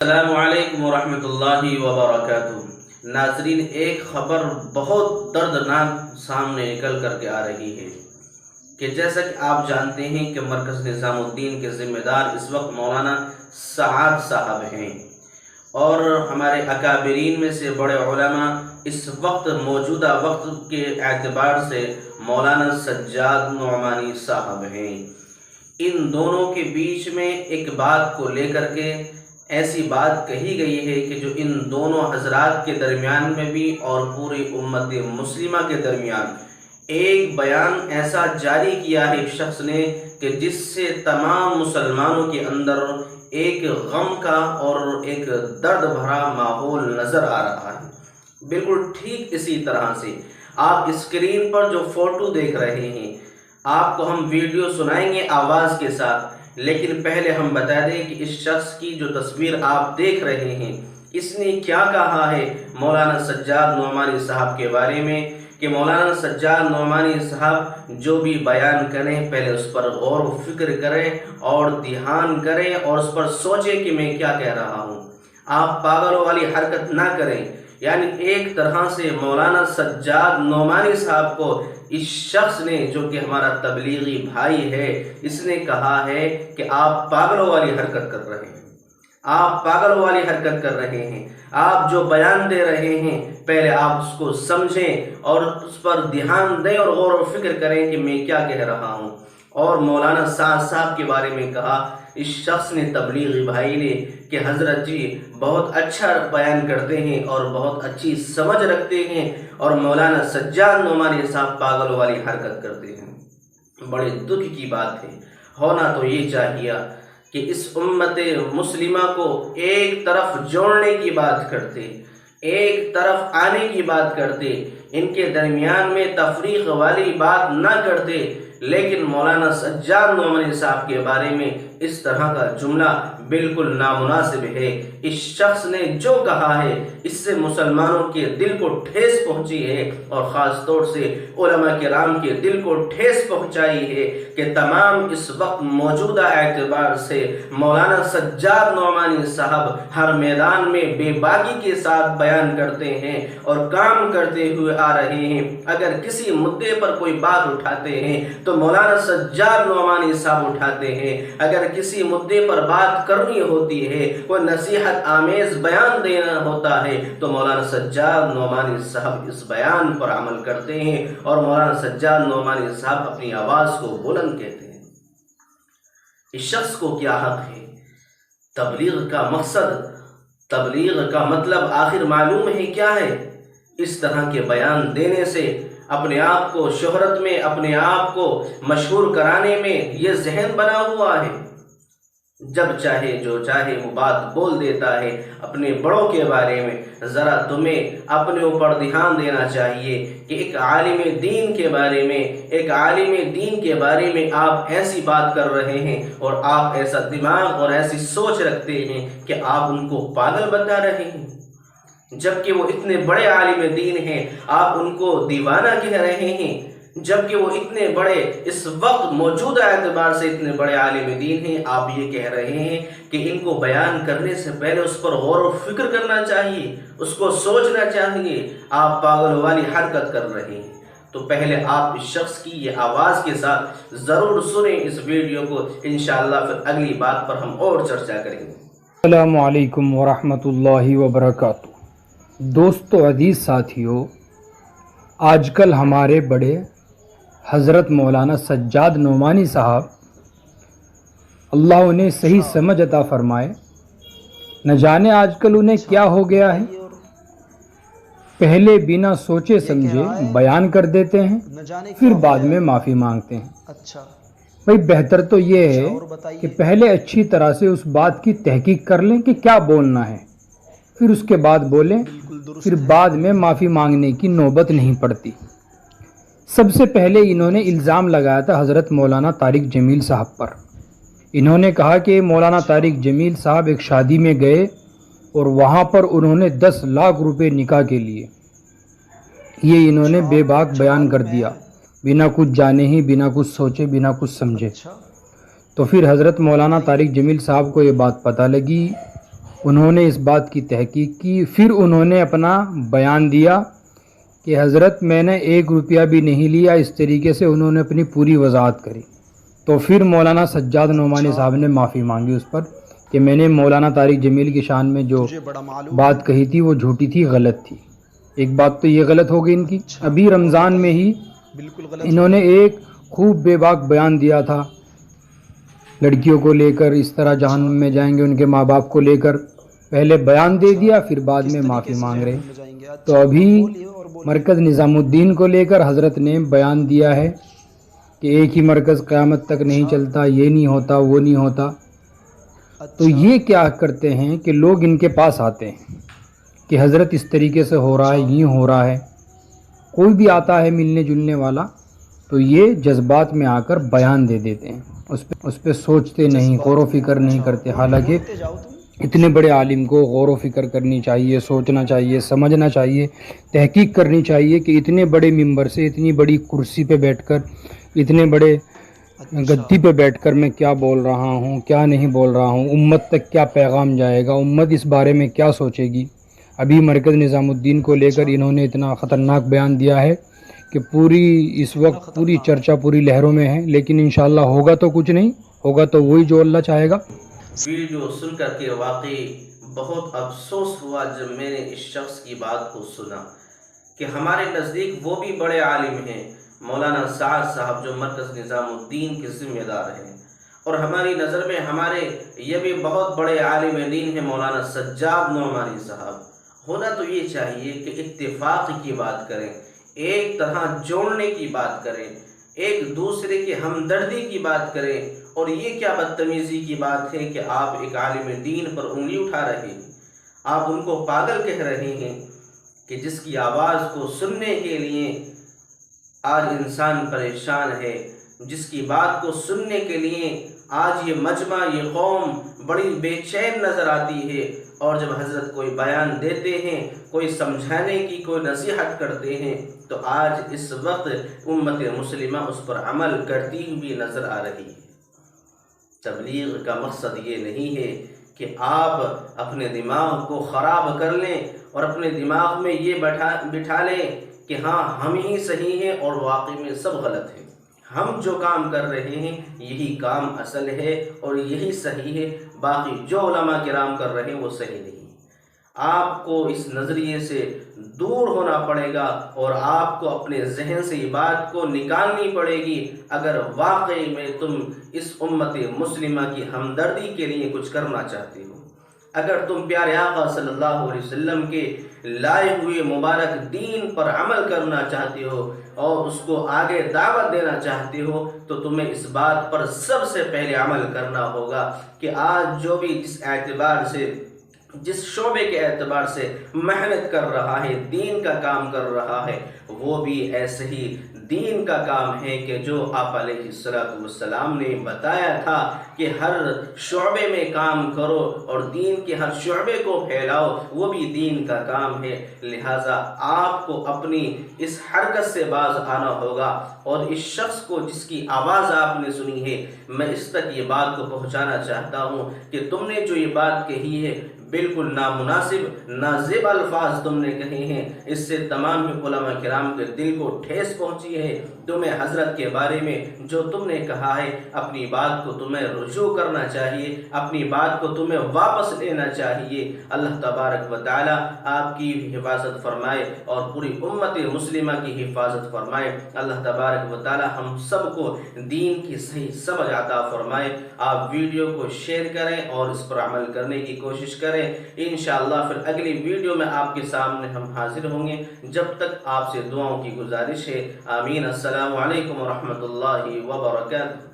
السلام علیکم ورحمۃ اللہ وبرکاتہ۔ ناظرین، ایک خبر بہت دردناک سامنے نکل کر کے آ رہی ہے کہ جیسا کہ آپ جانتے ہیں کہ مرکز نظام الدین کے ذمہ دار اس وقت مولانا سعد صاحب ہیں، اور ہمارے اکابرین میں سے بڑے علماء اس وقت موجودہ وقت کے اعتبار سے مولانا سجاد نعمانی صاحب ہیں۔ ان دونوں کے بیچ میں ایک بات کو لے کر کے ایسی بات کہی گئی ہے کہ جو ان دونوں حضرات کے درمیان میں بھی اور پوری امت مسلمہ کے درمیان ایک بیان ایسا جاری کیا ہے ایک شخص نے کہ جس سے تمام مسلمانوں کے اندر ایک غم کا اور ایک درد بھرا ماحول نظر آ رہا ہے۔ بالکل ٹھیک اسی طرح سے آپ اسکرین پر جو فوٹو دیکھ رہے ہیں، آپ کو ہم ویڈیو سنائیں گے آواز کے ساتھ، لیکن پہلے ہم بتا دیں کہ اس شخص کی جو تصویر آپ دیکھ رہے ہیں، اس نے کیا کہا ہے مولانا سجاد نعمانی صاحب کے بارے میں، کہ مولانا سجاد نعمانی صاحب جو بھی بیان کریں پہلے اس پر غور و فکر کریں اور دھیان کریں اور اس پر سوچیں کہ میں کیا کہہ رہا ہوں۔ آپ پاگلوں والی حرکت نہ کریں۔ یعنی ایک طرح سے مولانا سجاد نعمانی صاحب کو اس شخص نے، جو کہ ہمارا تبلیغی بھائی ہے، اس نے کہا ہے کہ آپ پاگلوں والی حرکت کر رہے ہیں، آپ پاگلوں والی حرکت کر رہے ہیں، آپ جو بیان دے رہے ہیں پہلے آپ اس کو سمجھیں اور اس پر دھیان دیں اور غور و فکر کریں کہ میں کیا کہہ رہا ہوں۔ اور مولانا سعد صاحب کے بارے میں کہا اس شخص نے، تبلیغی بھائی نے، کہ حضرت جی بہت اچھا بیان کرتے ہیں اور بہت اچھی سمجھ رکھتے ہیں، اور مولانا سجاد نعمانی صاحب پاگلوں والی حرکت کرتے ہیں۔ بڑے دکھ کی بات ہے۔ ہونا تو یہ چاہیے کہ اس امت مسلمہ کو ایک طرف جوڑنے کی بات کرتے، ایک طرف آنے کی بات کرتے، ان کے درمیان میں تفریق والی بات نہ کرتے، لیکن مولانا سجاد نعمانی صاحب کے بارے میں اس طرح کا جملہ بالکل نامناسب ہے۔ اس شخص نے جو کہا ہے اس سے مسلمانوں کے دل کو ٹھیس پہنچی ہے، اور خاص طور سے علماء کرام کے دل کو ٹھیس پہنچائی ہے کہ تمام اس وقت موجودہ اعتبار سے مولانا سجاد نعمانی صاحب ہر میدان میں بے باکی کے ساتھ بیان کرتے ہیں اور کام کرتے ہوئے آ رہے ہیں۔ اگر کسی مدعے پر کوئی بات اٹھاتے ہیں تو مولانا سجاد نعمانی صاحب اٹھاتے ہیں، اگر کسی مدعے پر بات کرنی ہوتی ہے، کوئی نصیحت آمیز بیان دینا ہوتا ہے تو مولانا سجاد نعمانی صاحب اس بیان پر عمل کرتے ہیں، اور مولانا سجاد نعمانی صاحب اپنی آواز کو بلند کہتے ہیں۔ اس شخص کو کیا حق ہے؟ تبلیغ کا مقصد، تبلیغ کا مطلب آخر معلوم ہے کیا ہے؟ اس طرح کے بیان دینے سے اپنے آپ کو شہرت میں، اپنے آپ کو مشہور کرانے میں یہ ذہن بنا ہوا ہے، جب چاہے جو چاہے وہ بات بول دیتا ہے اپنے بڑوں کے بارے میں۔ ذرا تمہیں اپنے اوپر دھیان دینا چاہیے کہ ایک عالم دین کے بارے میں، ایک عالم دین کے بارے میں آپ ایسی بات کر رہے ہیں، اور آپ ایسا دماغ اور ایسی سوچ رکھتے ہیں کہ آپ ان کو پاگل بتا رہے ہیں، جبکہ وہ اتنے بڑے عالم دین ہیں، آپ ان کو دیوانہ کہہ رہے ہیں، جبکہ وہ اتنے بڑے اس وقت موجودہ اعتبار سے اتنے بڑے عالم دین ہیں۔ آپ یہ کہہ رہے ہیں کہ ان کو بیان کرنے سے پہلے اس پر غور و فکر کرنا چاہیے، اس کو سوچنا چاہیے۔ آپ پاگل والی حرکت کر رہے ہیں۔ تو پہلے آپ اس شخص کی یہ آواز کے ساتھ ضرور سنیں اس ویڈیو کو، انشاءاللہ پھر اگلی بات پر ہم اور چرچا کریں گے۔ السلام علیکم ورحمۃ اللہ وبرکاتہ۔ دوستو، عزیز ساتھیو، آج کل ہمارے بڑے حضرت مولانا سجاد نعمانی صاحب، اللہ انہیں صحیح سمجھ عطا فرمائے، نہ جانے آج کل انہیں کیا ہو گیا ہے، پہلے بنا سوچے سمجھے بیان کر دیتے ہیں، پھر بعد میں معافی مانگتے ہیں۔ بھئی بہتر تو یہ ہے کہ پہلے اچھی طرح سے اس بات کی تحقیق کر لیں کہ کیا بولنا ہے، پھر اس کے بعد بولیں، پھر بعد میں معافی مانگنے کی نوبت نہیں پڑتی۔ سب سے پہلے انہوں نے الزام لگایا تھا حضرت مولانا طارق جمیل صاحب پر۔ انہوں نے کہا کہ مولانا طارق جمیل صاحب ایک شادی میں گئے اور وہاں پر انہوں نے 10 لاکھ روپے نکاح کے لیے، یہ انہوں نے بے باک بیان کر دیا، بنا کچھ جانے ہی، بنا کچھ سوچے، بنا کچھ سمجھے۔ تو پھر حضرت مولانا طارق جمیل صاحب کو یہ بات پتہ لگی انہوں نے اس بات کی تحقیق کی، پھر انہوں نے اپنا بیان دیا کہ حضرت میں نے 1 روپیہ بھی نہیں لیا، اس طریقے سے انہوں نے اپنی پوری وضاحت کری۔ تو پھر مولانا سجاد نعمانی صاحب نے معافی مانگی اس پر کہ میں نے مولانا طارق جمیل کی شان میں جو بات کہی تھی وہ جھوٹی تھی، غلط تھی۔ ایک بات تو یہ غلط ہو گئی ان کی۔ ابھی رمضان میں ہی انہوں نے ایک خوب بے باک بیان دیا تھا لڑکیوں کو لے کر، اس طرح جہنم میں جائیں گے ان کے ماں باپ کو لے کر، پہلے بیان دے دیا پھر بعد میں معافی مانگ رہے۔ تو ابھی مرکز نظام الدین کو لے کر حضرت نے بیان دیا ہے کہ ایک ہی مرکز قیامت تک نہیں چلتا، یہ نہیں ہوتا، وہ نہیں ہوتا۔ تو یہ کیا کرتے ہیں کہ لوگ ان کے پاس آتے ہیں کہ حضرت اس طریقے سے ہو رہا ہے، یہ ہو رہا ہے۔ کوئی بھی آتا ہے ملنے جلنے والا تو یہ جذبات میں آ کر بیان دے دیتے ہیں، اس پہ سوچتے نہیں، غور و فکر نہیں کرتے۔ حالانکہ اتنے بڑے عالم کو غور و فکر کرنی چاہیے، سوچنا چاہیے، سمجھنا چاہیے، تحقیق کرنی چاہیے کہ اتنے بڑے ممبر سے، اتنی بڑی کرسی پہ بیٹھ کر، اتنے بڑے گدی پہ بیٹھ کر میں کیا بول رہا ہوں، کیا نہیں بول رہا ہوں، امت تک کیا پیغام جائے گا، امت اس بارے میں کیا سوچے گی۔ ابھی مرکز نظام الدین کو لے کر انہوں نے اتنا خطرناک بیان دیا ہے کہ پوری اس وقت پوری چرچا پوری لہروں میں ہے، لیکن انشاءاللہ ہوگا تو کچھ نہیں، ہوگا تو وہی جو اللہ چاہے گا۔ ویڈیو سن کر کے واقعی بہت افسوس ہوا جب میں نے اس شخص کی بات کو سنا کہ ہمارے نزدیک وہ بھی بڑے عالم ہیں، مولانا سعد صاحب جو مرکز نظام الدین کے ذمہ دار ہیں، اور ہماری نظر میں ہمارے یہ بھی بہت بڑے عالم دین ہیں مولانا سجاد نعمانی صاحب۔ ہونا تو یہ چاہیے کہ اتفاق کی بات کریں، ایک طرح جوڑنے کی بات کریں، ایک دوسرے کی ہمدردی کی بات کریں، اور یہ کیا بدتمیزی کی بات ہے کہ آپ ایک عالم دین پر انگلی اٹھا رہے ہیں، آپ ان کو پاگل کہہ رہے ہیں کہ جس کی آواز کو سننے کے لیے آج انسان پریشان ہے، جس کی بات کو سننے کے لیے آج یہ مجمع، یہ قوم بڑی بے چین نظر آتی ہے، اور جب حضرت کوئی بیان دیتے ہیں، کوئی سمجھانے کی، کوئی نصیحت کرتے ہیں، تو آج اس وقت امت مسلمہ اس پر عمل کرتی ہوئی نظر آ رہی ہے۔ تبلیغ کا مقصد یہ نہیں ہے کہ آپ اپنے دماغ کو خراب کر لیں اور اپنے دماغ میں یہ بٹھا لیں کہ ہاں ہم ہی صحیح ہیں اور واقعی میں سب غلط ہیں، ہم جو کام کر رہے ہیں یہی کام اصل ہے اور یہی صحیح ہے، باقی جو علماء کرام کر رہے ہیں وہ صحیح نہیں۔ آپ کو اس نظریے سے دور ہونا پڑے گا اور آپ کو اپنے ذہن سے یہ بات کو نکالنی پڑے گی اگر واقعی میں تم اس امت مسلمہ کی ہمدردی کے لیے کچھ کرنا چاہتے ہو، اگر تم پیارے آقا صلی اللہ علیہ وسلم کے لائے ہوئے مبارک دین پر عمل کرنا چاہتے ہو اور اس کو آگے دعوت دینا چاہتے ہو، تو تمہیں اس بات پر سب سے پہلے عمل کرنا ہوگا کہ آج جو بھی جس اعتبار سے، جس شعبے کے اعتبار سے محنت کر رہا ہے، دین کا کام کر رہا ہے، وہ بھی ایسے ہی دین کا کام ہے کہ جو آپ علیہ السلام نے بتایا تھا کہ ہر شعبے میں کام کرو اور دین کے ہر شعبے کو پھیلاؤ، وہ بھی دین کا کام ہے۔ لہٰذا آپ کو اپنی اس حرکت سے باز آنا ہوگا، اور اس شخص کو جس کی آواز آپ نے سنی ہے، میں اس تک یہ بات کو پہنچانا چاہتا ہوں کہ تم نے جو یہ بات کہی ہے بالکل نامناسب، نازیب الفاظ تم نے کہے ہیں، اس سے تمام ہی علماء کرام کے دل کو ٹھیس پہنچی ہے۔ تمہیں حضرت کے بارے میں جو تم نے کہا ہے، اپنی بات کو تمہیں رجوع کرنا چاہیے، اپنی بات کو تمہیں واپس لینا چاہیے۔ اللہ تبارک و تعالی آپ کی حفاظت فرمائے اور پوری امت مسلمہ کی حفاظت فرمائے۔ اللہ تبارک و تعالی ہم سب کو دین کی صحیح سمجھ عطا فرمائے۔ آپ ویڈیو کو شیئر کریں اور اس پر عمل کرنے کی کوشش کریں۔ انشاءاللہ پھر اگلی ویڈیو میں آپ کے سامنے ہم حاضر ہوں گے، جب تک آپ سے دعاؤں کی گزارش ہے۔ آمین۔ السلام علیکم ورحمۃ اللہ وبرکاتہ۔